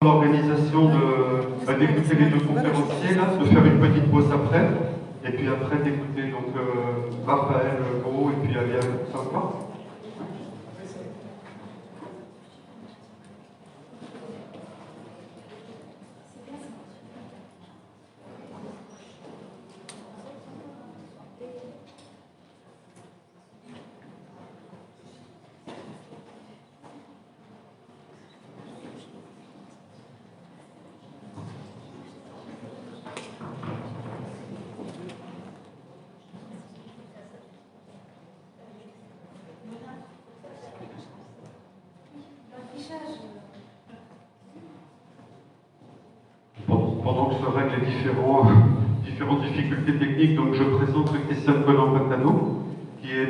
l'organisation d'écouter les deux conférenciers, là, de faire une petite pause après, et puis après d'écouter donc Raphaël Gros et puis Aliane. Ça vous va? Pendant que se règlent les différentes difficultés techniques, donc je présente Christiane Collant-Patano, qui est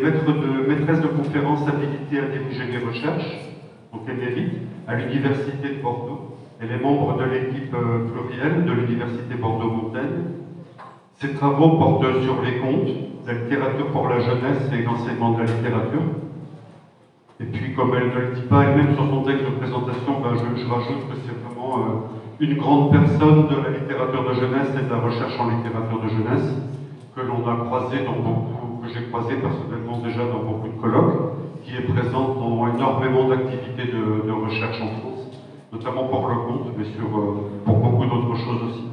maîtresse de conférence habilitée à diriger les recherches, donc émérite, à l'Université de Bordeaux. Elle est membre de l'équipe plurielle de l'Université Bordeaux-Montaigne. Ses travaux portent sur les contes, la littérature pour la jeunesse et l'enseignement de la littérature. Et puis, comme elle ne le dit pas elle-même sur son texte de présentation, je rajoute que c'est vraiment une grande personne de la littérature de jeunesse et de la recherche en littérature de jeunesse, que l'on a croisé que j'ai croisé personnellement déjà dans beaucoup de colloques, qui est présente dans énormément d'activités de recherche en France, notamment pour le conte, mais pour beaucoup d'autres choses aussi.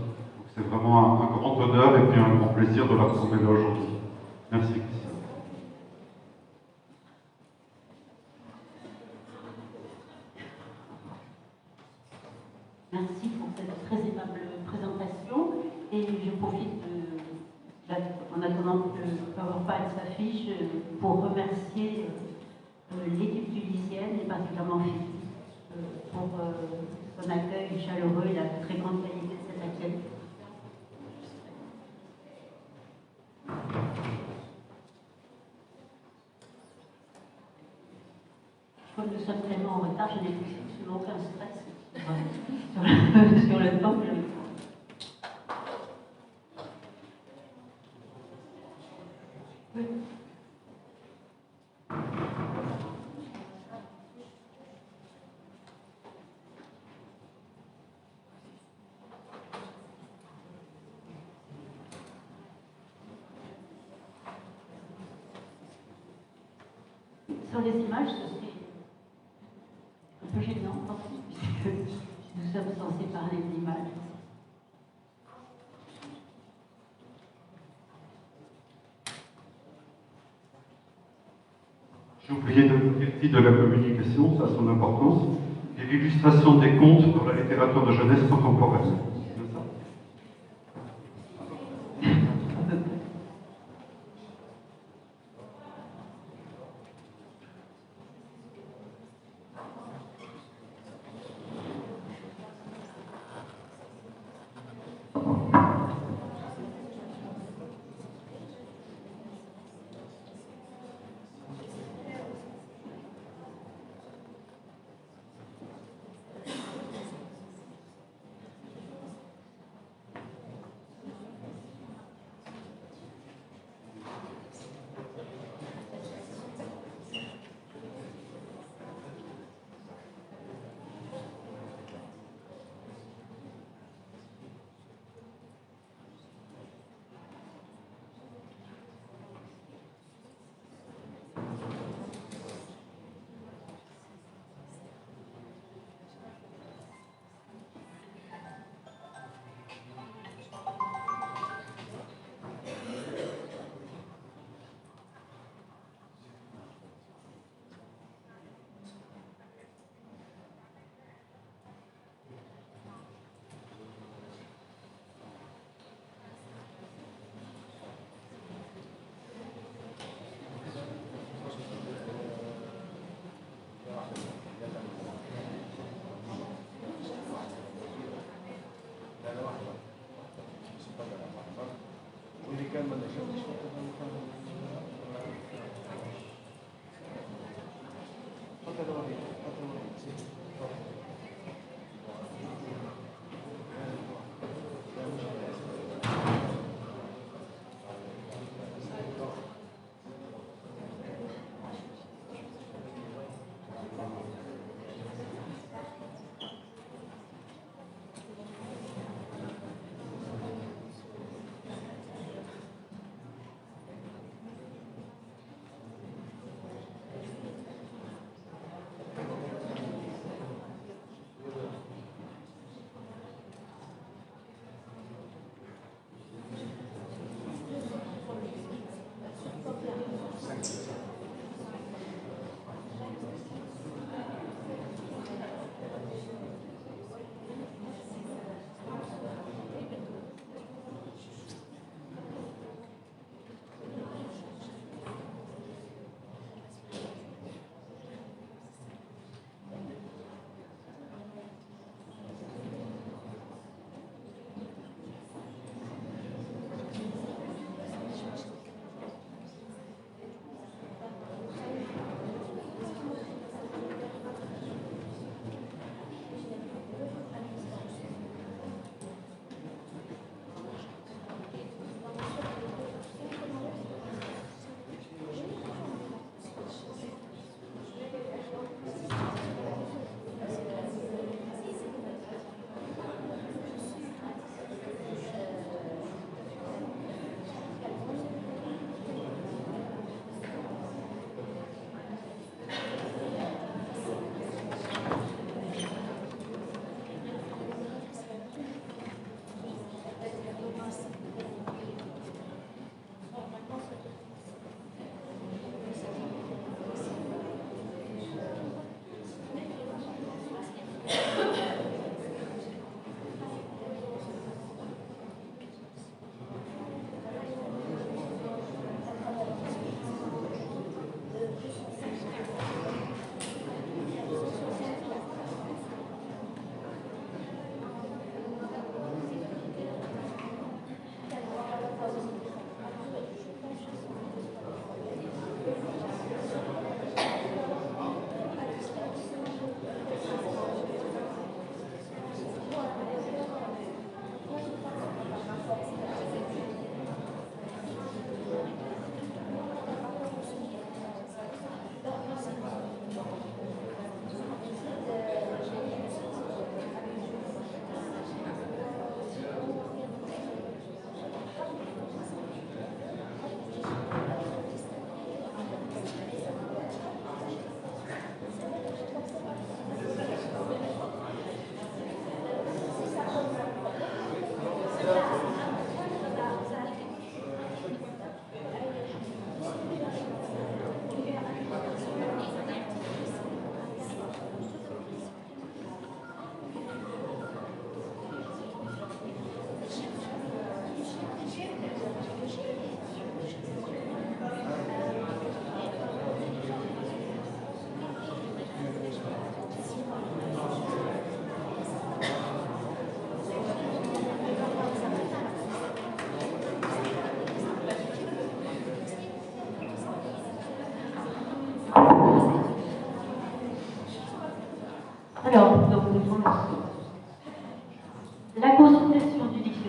C'est vraiment un grand honneur et puis un grand plaisir de la retrouver là aujourd'hui. Merci, Christian. Merci pour cette très aimable présentation et je profite en attendant que PowerPoint s'affiche pour remercier l'équipe tunisienne et particulièrement Philippe pour son accueil chaleureux et la très grande qualité de cet accueil. Comme nous sommes tellement en retard, je n'ai absolument aucun stress sur le temps. Oui. Sur les images, ce serait un peu gênant, puisque nous sommes censés parler d'images. J'ai oublié de de la communication, ça a son importance, et l'illustration des contes dans la littérature de jeunesse contemporaine.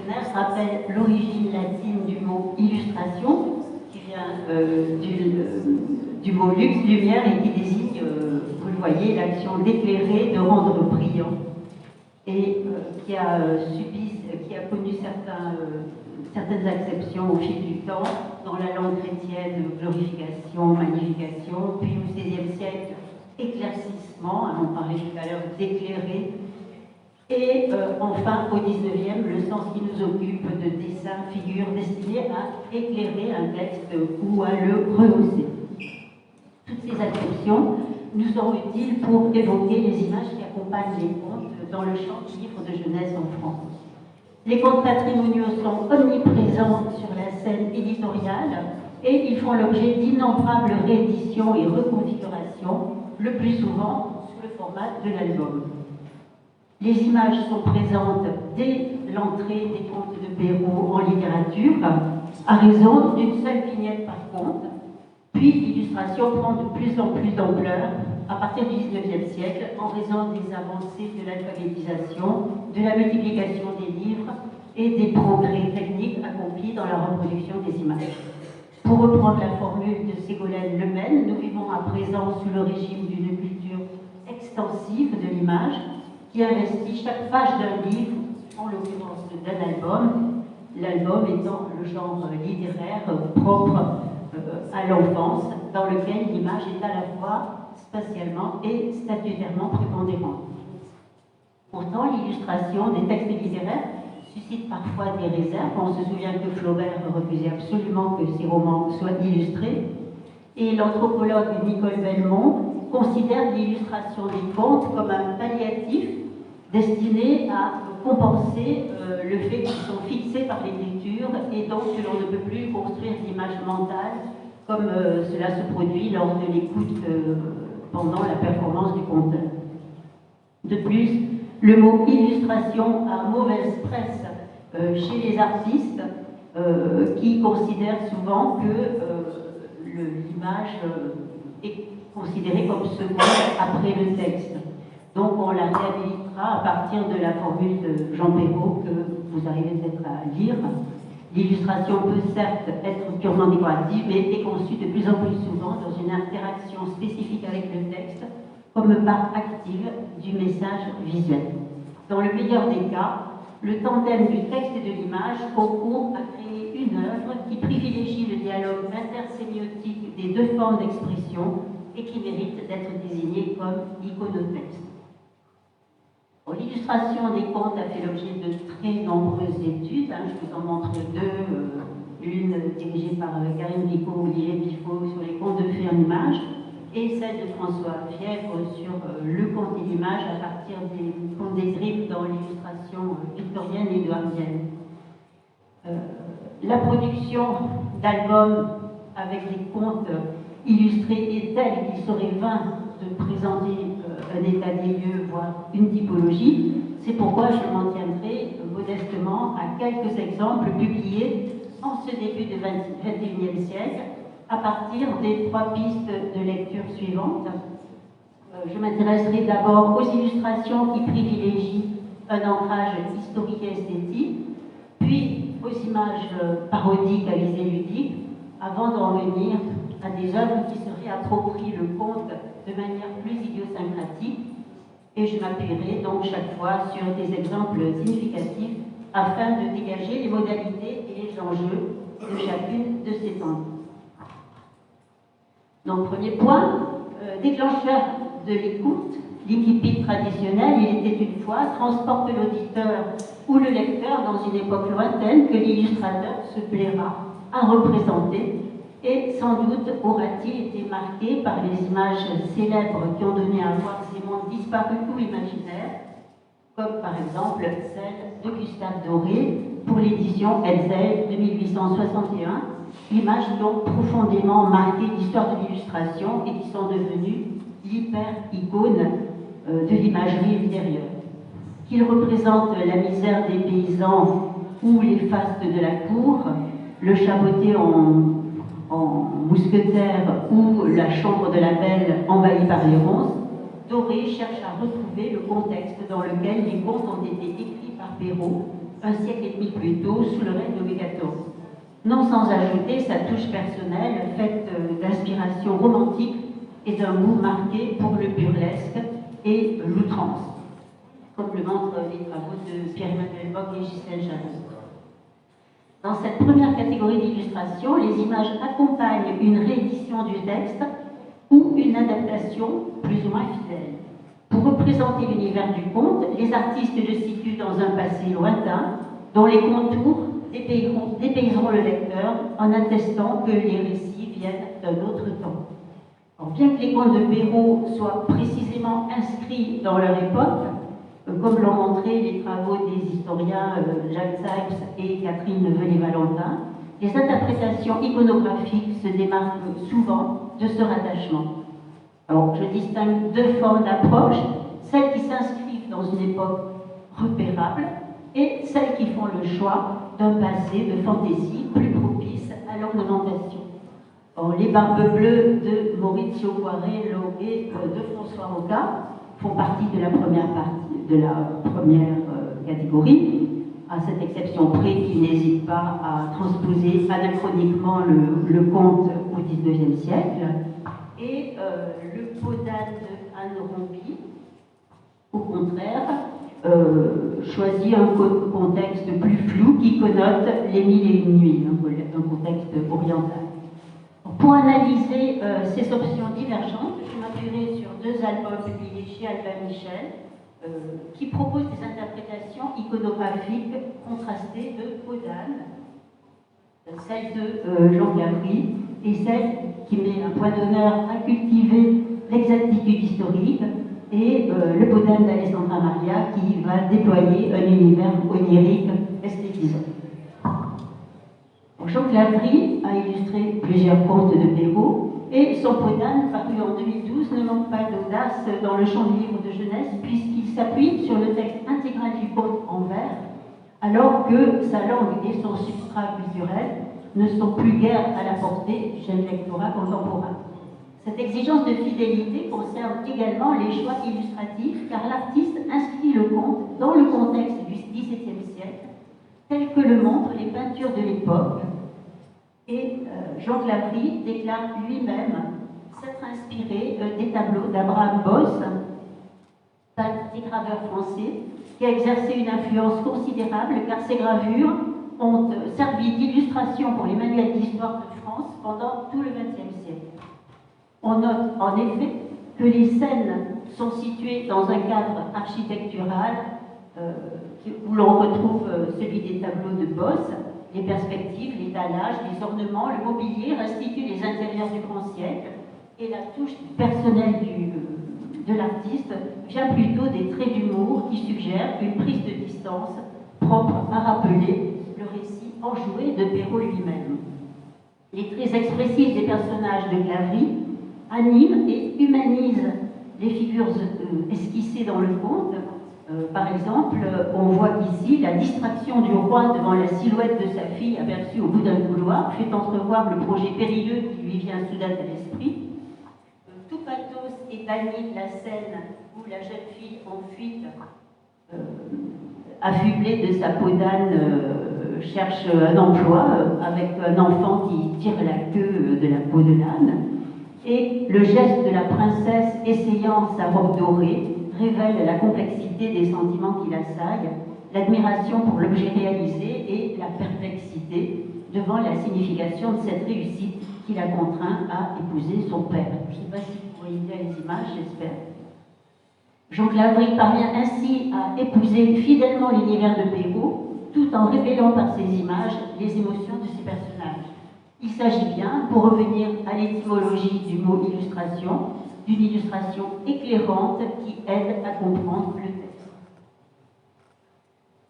dictionnaire rappelle l'origine latine du mot illustration, qui vient du mot lux, lumière, et qui désigne, vous le voyez, l'action d'éclairer, de rendre brillant, et qui a connu certaines acceptions au fil du temps, dans la langue chrétienne, glorification, magnification, puis au XVIe siècle, éclaircissement, on parlait tout à l'heure d'éclairer, et enfin au XIXe, le sens qui nous occupe de dessin, figure, destiné à éclairer un texte ou à le rehausser. Toutes ces acceptions nous sont utiles pour évoquer les images qui accompagnent les contes dans le champ du livre de jeunesse en France. Les contes patrimoniaux sont omniprésents sur la scène éditoriale et ils font l'objet d'innombrables rééditions et reconfigurations, le plus souvent sous le format de l'album. Les images sont présentes dès l'entrée des contes de Perrault en littérature, à raison d'une seule vignette par conte, puis l'illustration prend de plus en plus d'ampleur à partir du XIXe siècle en raison des avancées de l'alphabétisation, de la multiplication des livres et des progrès techniques accomplis dans la reproduction des images. Pour reprendre la formule de Ségolène Lemaine, nous vivons à présent sous le régime d'une culture extensive de l'image qui investit chaque page d'un livre, en l'occurrence d'un album, l'album étant le genre littéraire propre à l'enfance, dans lequel l'image est à la fois spatialement et statutairement prépondérante. Pourtant, l'illustration des textes littéraires suscite parfois des réserves. On se souvient que Flaubert refusait absolument que ses romans soient illustrés. Et l'anthropologue Nicole Belmont considère l'illustration des contes comme un palliatif destiné à compenser le fait qu'ils sont fixés par l'écriture et donc que l'on ne peut plus construire d'image mentale comme cela se produit lors de l'écoute pendant la performance du conteur. De plus, le mot illustration a mauvaise presse chez les artistes qui considèrent souvent que l'image est considérée comme seconde après le texte. Donc on la réhabilitera à partir de la formule de Jean Perrault que vous arrivez peut-être à lire. L'illustration peut certes être purement décorative, mais est conçue de plus en plus souvent dans une interaction spécifique avec le texte, comme part active du message visuel. Dans le meilleur des cas, le tandem du texte et de l'image concourt à créer une œuvre qui privilégie le dialogue intersémiotique des deux formes d'expression et qui mérite d'être désignée comme iconotexte. L'illustration des contes a fait l'objet de très nombreuses études. Je vous en montre deux. L'une dirigée par Karine Picot, Olivier Pifot sur les contes de fées en images, et celle de François Fièvre sur le conte et l'image à partir des contes des griffes dans l'illustration victorienne et édouardienne. La production d'albums avec des contes illustrés est telle qu'il serait vain de présenter un état des lieux, voire une typologie. C'est pourquoi je m'en tiendrai modestement à quelques exemples publiés en ce début du XXIe siècle, à partir des trois pistes de lecture suivantes. Je m'intéresserai d'abord aux illustrations qui privilégient un ancrage historique et esthétique, puis aux images parodiques à visée ludique, avant d'en venir à des œuvres qui se réapproprient le conte de manière plus idiosyncratique, et je m'appuierai donc chaque fois sur des exemples significatifs afin de dégager les modalités et les enjeux de chacune de ces tendances. Donc, premier point, déclencheur de l'écoute, l'incipit traditionnel, il était une fois, transporte l'auditeur ou le lecteur dans une époque lointaine que l'illustrateur se plaira à représenter, et sans doute aura-t-il été marqué par les images célèbres qui ont donné à voir ces mondes disparus ou imaginaires, comme par exemple celle de Gustave Doré pour l'édition Hetzel de 1861, images qui ont profondément marqué l'histoire de l'illustration et qui sont devenues l'hyper-icône de l'imagerie ultérieure. Qu'ils représentent la misère des paysans ou les fastes de la cour, le chapeauté en mousquetaire ou la chambre de la belle envahie par les ronces, Doré cherche à retrouver le contexte dans lequel les contes ont été écrits par Perrault un siècle et demi plus tôt, sous le règne de Louis XIV. Non sans ajouter sa touche personnelle, faite d'inspiration romantique et d'un goût marqué pour le burlesque et l'outrance, comme le montrent les travaux de Pierre-Emmanuel Bock et Gisèle Jadot. Dans cette première catégorie d'illustration, les images accompagnent une réédition du texte ou une adaptation plus ou moins fidèle. Pour représenter l'univers du conte, les artistes le situent dans un passé lointain, dont les contours dépayseront le lecteur en attestant que les récits viennent d'un autre temps. Alors, bien que les contes de Perrault soient précisément inscrits dans leur époque, comme l'ont montré les travaux des historiens Jacques Sykes et Catherine Velay-Valentin, les interprétations iconographiques se démarquent souvent de ce rattachement. Alors, je distingue deux formes d'approche, celles qui s'inscrivent dans une époque repérable et celles qui font le choix d'un passé de fantaisie plus propice à l'ornementation. Les Barbes Bleues de Maurizio Guarello et de François Roca font partie de la première catégorie, à cette exception près qu'ils n'hésitent pas à transposer anachroniquement le conte au XIXe siècle. Et le Peau d'âne de Anne Romby, au contraire, choisit un contexte plus flou qui connote les mille et une nuits, un contexte oriental. Pour analyser ces options divergentes, je m'appuierai sur deux albums publiés chez Albin Michel qui proposent des interprétations iconographiques contrastées de Peau d'âne, celle de Jean Gavry et celle qui met un point d'honneur à cultiver l'exactitude historique et le Peau d'âne d'Alessandra Maria qui va déployer un univers onirique esthétisant. Jean Gavry a illustré plusieurs contes de Perrault et son Peau d'âne, paru en 2012, ne manque pas d'audace dans le champ du livre de jeunesse puisqu'il s'appuie sur le texte intégral du conte en vers, alors que sa langue et son substrat culturel ne sont plus guère à la portée du jeune lectorat contemporain. Cette exigence de fidélité concerne également les choix illustratifs car l'artiste inscrit le conte dans le contexte du XVIIe siècle tel que le montrent les peintures de l'époque. Et Jean Gavry déclare lui-même s'être inspiré des tableaux d'Abraham Bosse, graveur français, qui a exercé une influence considérable car ses gravures ont servi d'illustration pour les manuels d'histoire de France pendant tout le XXe siècle. On note en effet que les scènes sont situées dans un cadre architectural où l'on retrouve celui des tableaux de Bosse, les perspectives, l'étalage, les ornements, le mobilier restituent les intérieurs du grand siècle et la touche personnelle de l'artiste vient plutôt des traits d'humour qui suggèrent une prise de distance propre à rappeler le récit enjoué de Perrault lui-même. Les traits expressifs des personnages de Gavry animent et humanisent les figures esquissées dans le conte. Par exemple, on voit qu'ici la distraction du roi devant la silhouette de sa fille aperçue au bout d'un couloir fait entrevoir le projet périlleux qui lui vient soudain à l'esprit. Tout pathos est banni de la scène où la jeune fille en fuite, affublée de sa peau d'âne, cherche un emploi avec un enfant qui tire la queue de la peau de l'âne. Et le geste de la princesse essayant sa robe dorée révèle la complexité des sentiments qui l'assaillent, l'admiration pour l'objet réalisé et la perplexité devant la signification de cette réussite qui l'a contraint à épouser son père. Je ne sais pas si vous voyez bien les images, j'espère. Jean Gavry parvient ainsi à épouser fidèlement l'univers de Perrault, tout en révélant par ses images les émotions de ses personnages. Il s'agit bien, pour revenir à l'étymologie du mot illustration, d'une illustration éclairante qui aide à comprendre le texte.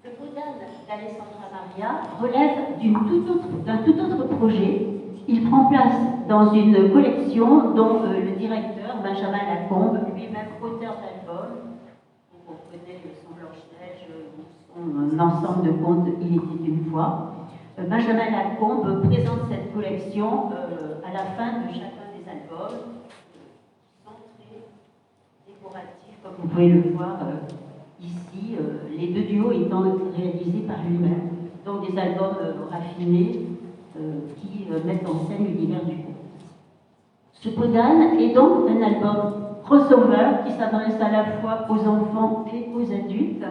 Le Peau d'âne d'Alessandra Maria relève d'un tout autre projet. Il prend place dans une collection dont le directeur, Benjamin Lacombe, lui-même auteur d'albums, on connaît son Blanche-Neige, son ensemble de contes Il était une fois. Benjamin Lacombe présente cette collection à la fin de chacun des albums, qui sont très décoratifs, comme vous pouvez le voir ici, les deux duos étant réalisés par lui-même. Donc des albums raffinés qui mettent en scène l'univers du conte. Ce Podane est donc un album crossover qui s'adresse à la fois aux enfants et aux adultes,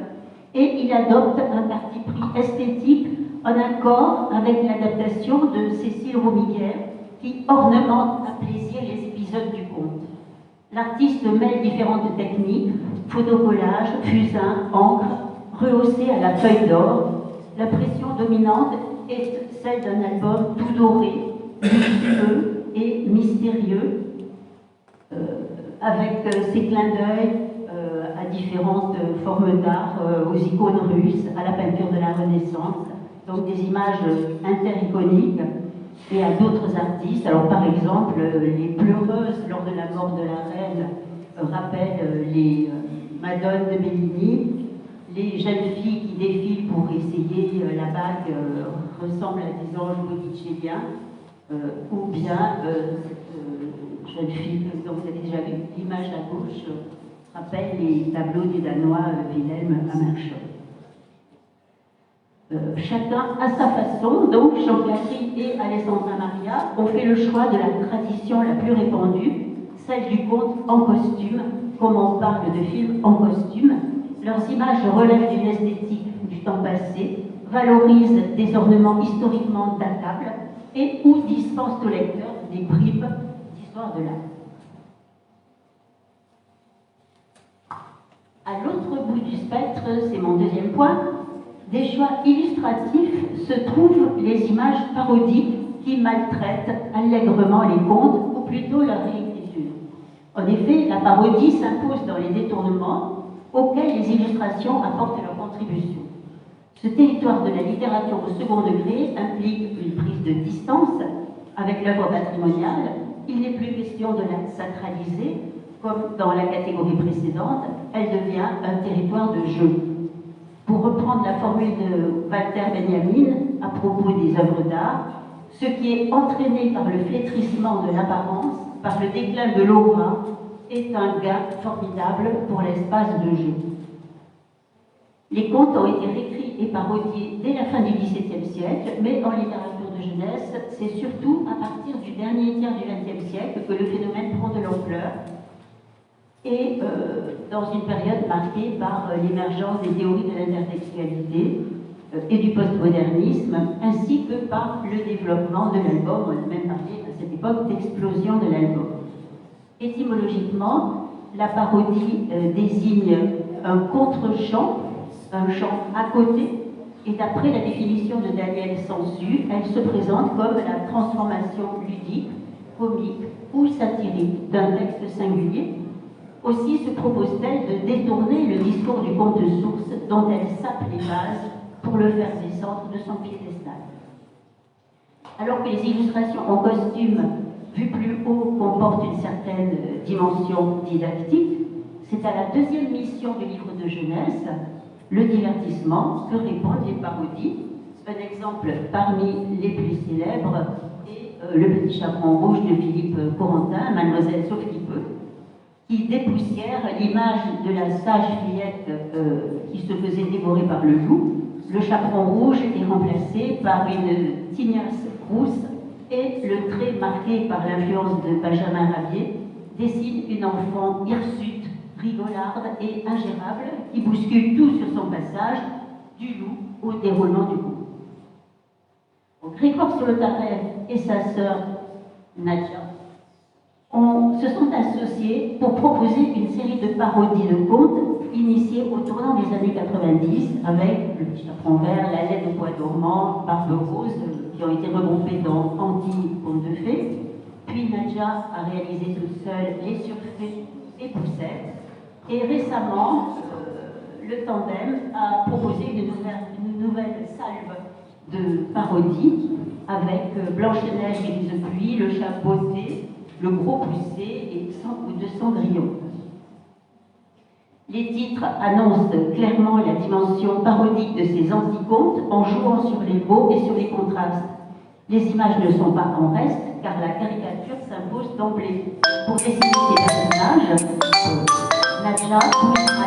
et il adopte un parti pris esthétique en accord avec l'adaptation de Cécile Romiguière qui ornemente à plaisir les épisodes du conte. L'artiste mêle différentes techniques, photocollage, fusain, encre, rehaussé à la feuille d'or. La pression dominante est celle d'un album tout doré, luxueux et mystérieux, avec ses clins d'œil à différentes formes d'art, aux icônes russes, à la peinture de la Renaissance, donc des images intericoniques, et à d'autres artistes. Alors par exemple, les pleureuses lors de la mort de la reine rappellent les Madones de Bellini. Les jeunes filles qui défilent pour essayer la bague ressemblent à des anges botticelliens, ou bien cette jeune fille dont vous avez déjà vu l'image à gauche rappelle les tableaux du Danois Wilhelm Hammershøi. Chacun à sa façon, donc Jean Catherine et Alessandra Maria ont fait le choix de la tradition la plus répandue, celle du conte en costume, comme on parle de films en costume. Leurs images relèvent d'une esthétique du temps passé, valorisent des ornements historiquement datables et ou dispensent au lecteur des bribes d'histoire de l'art. À l'autre bout du spectre, c'est mon deuxième point, des choix illustratifs se trouvent les images parodiques qui maltraitent allègrement les contes, ou plutôt leur réécriture. En effet, la parodie s'impose dans les détournements auxquels les illustrations apportent leur contribution. Ce territoire de la littérature au second degré implique une prise de distance avec l'œuvre patrimoniale. Il n'est plus question de la sacraliser, comme dans la catégorie précédente, elle devient un territoire de jeu. Pour reprendre la formule de Walter Benjamin à propos des œuvres d'art, ce qui est entraîné par le flétrissement de l'apparence, par le déclin de l'aura, est un gain formidable pour l'espace de jeu. Les contes ont été réécrits et parodiés dès la fin du XVIIe siècle, mais en littérature de jeunesse, c'est surtout à partir du dernier tiers du XXe siècle que le phénomène prend de l'ampleur, et dans une période marquée par l'émergence des théories de l'intertextualité et du postmodernisme, ainsi que par le développement de l'album. On a même parlé à cette époque d'explosion de l'album. Étymologiquement, la parodie désigne un contre-champ, un champ à côté, et d'après la définition de Daniel Sansu, elle se présente comme la transformation ludique, comique ou satirique d'un texte singulier. Aussi se propose-t-elle de détourner le discours du conte de source dont elle sape les bases pour le faire descendre de son piédestal. Alors que les illustrations en costume, vues plus haut, comportent une certaine dimension didactique, c'est à la deuxième mission du livre de jeunesse, le divertissement, que répondent les parodies. Un exemple parmi les plus célèbres est Le Petit Chaperon Rouge de Philippe Corentin, Mademoiselle Sauf qui peut, qui dépoussière l'image de la sage fillette qui se faisait dévorer par le loup. Le chaperon rouge est remplacé par une tignasse rousse et le trait marqué par l'influence de Benjamin Rabier dessine une enfant hirsute, rigolarde et ingérable qui bouscule tout sur son passage, du loup au déroulement du conte. Grégoire Solotarev et sa sœur Nadia se sont associés pour proposer une série de parodies de contes initiées au tournant des années 90 avec Le Petit Chaperon Vert, La Laine au Bois dormant, Barbe Rose, qui ont été regroupés dans Anti-Contes de Fées. Puis Nadia a réalisé toute seule Les Surfaits et Poussette. Et récemment, le tandem a proposé une nouvelle salve de parodies avec Blanche-Neige et les Pluies, Le Chat Botté, Le Gros Poussé et de Cendrillon. Les titres annoncent clairement la dimension parodique de ces anticontes en jouant sur les mots et sur les contrastes. Les images ne sont pas en reste car la caricature s'impose d'emblée. Pour dessiner ces personnages, Nadia pousse